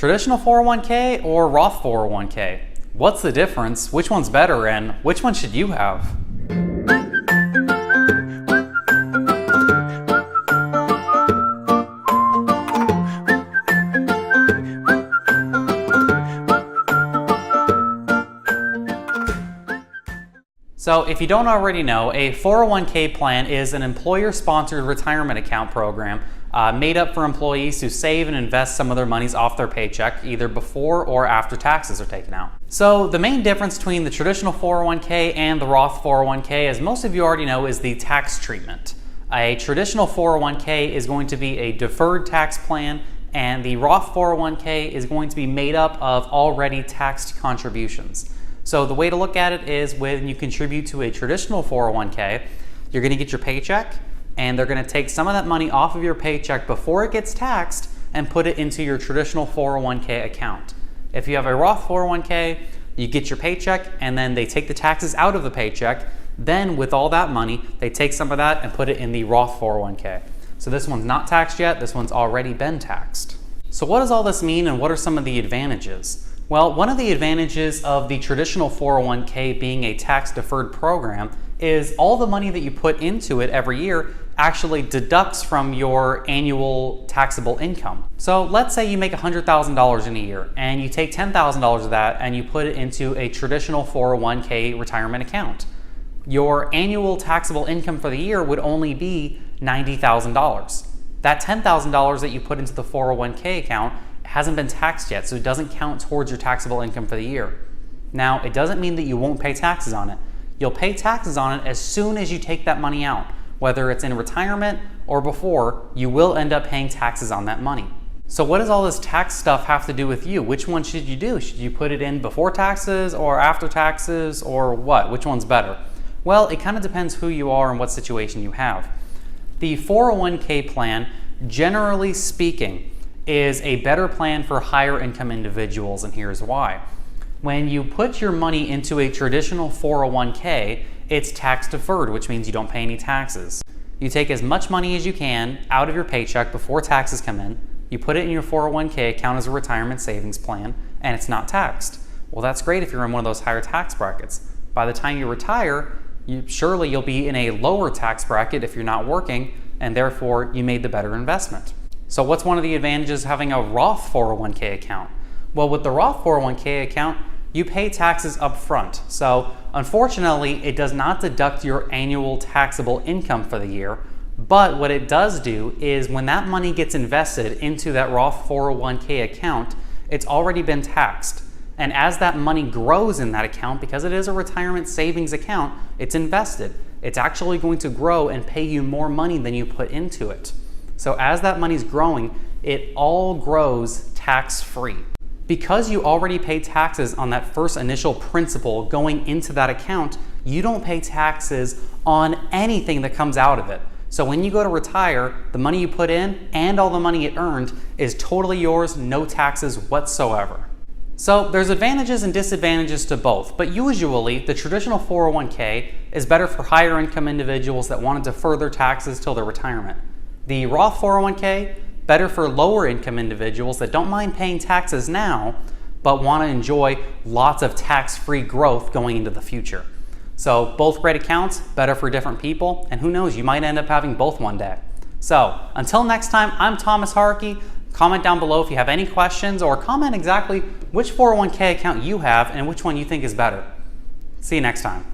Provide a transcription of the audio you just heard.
Traditional 401k or Roth 401k? What's the difference? Which one's better, and which one should you have? So if you don't already know, a 401k plan is an employer-sponsored retirement account program made up for employees who save and invest some of their monies off their paycheck either before or after taxes are taken out. So the main difference between the traditional 401k and the Roth 401k, as most of you already know, is the tax treatment. A traditional 401k is going to be a deferred tax plan, and the Roth 401k is going to be made up of already taxed contributions. So the way to look at it is when you contribute to a traditional 401k, you're going to get your paycheck and they're going to take some of that money off of your paycheck before it gets taxed and put it into your traditional 401k account. If you have a Roth 401k, you get your paycheck and then they take the taxes out of the paycheck. Then with all that money, they take some of that and put it in the Roth 401k. So this one's not taxed yet, this one's already been taxed. So what does all this mean and what are some of the advantages? Well, one of the advantages of the traditional 401k being a tax-deferred program is all the money that you put into it every year actually deducts from your annual taxable income. So let's say you make $100,000 in a year and you take $10,000 of that and you put it into a traditional 401k retirement account. Your annual taxable income for the year would only be $90,000. That $10,000 that you put into the 401k account hasn't been taxed yet, so it doesn't count towards your taxable income for the year. Now, it doesn't mean that you won't pay taxes on it. You'll pay taxes on it as soon as you take that money out. Whether it's in retirement or before, you will end up paying taxes on that money. So what does all this tax stuff have to do with you? Which one should you do? Should you put it in before taxes or after taxes or what? Which one's better? Well, it kind of depends who you are and what situation you have. The 401k plan, generally speaking, is a better plan for higher income individuals, and here's why. When you put your money into a traditional 401k, it's tax deferred, which means you don't pay any taxes. You take as much money as you can out of your paycheck before taxes come in, you put it in your 401k account as a retirement savings plan, and it's not taxed. Well, that's great if you're in one of those higher tax brackets. By the time you retire, surely you'll be in a lower tax bracket if you're not working, and therefore you made the better investment. So what's one of the advantages of having a Roth 401k account? Well, with the Roth 401k account, you pay taxes up front. So unfortunately, it does not deduct your annual taxable income for the year. But what it does do is when that money gets invested into that Roth 401k account, it's already been taxed. And as that money grows in that account, because it is a retirement savings account, it's invested. It's actually going to grow and pay you more money than you put into it. So as that money's growing, it all grows tax-free. Because you already pay taxes on that first initial principal going into that account, you don't pay taxes on anything that comes out of it. So when you go to retire, the money you put in and all the money it earned is totally yours, no taxes whatsoever. So there's advantages and disadvantages to both, but usually the traditional 401k is better for higher income individuals that want to defer their taxes till their retirement. The Roth 401k, better for lower income individuals that don't mind paying taxes now, but want to enjoy lots of tax-free growth going into the future. So both great accounts, better for different people, and who knows, you might end up having both one day. So until next time, I'm Thomas Harkey. Comment down below if you have any questions, or comment exactly which 401k account you have and which one you think is better. See you next time.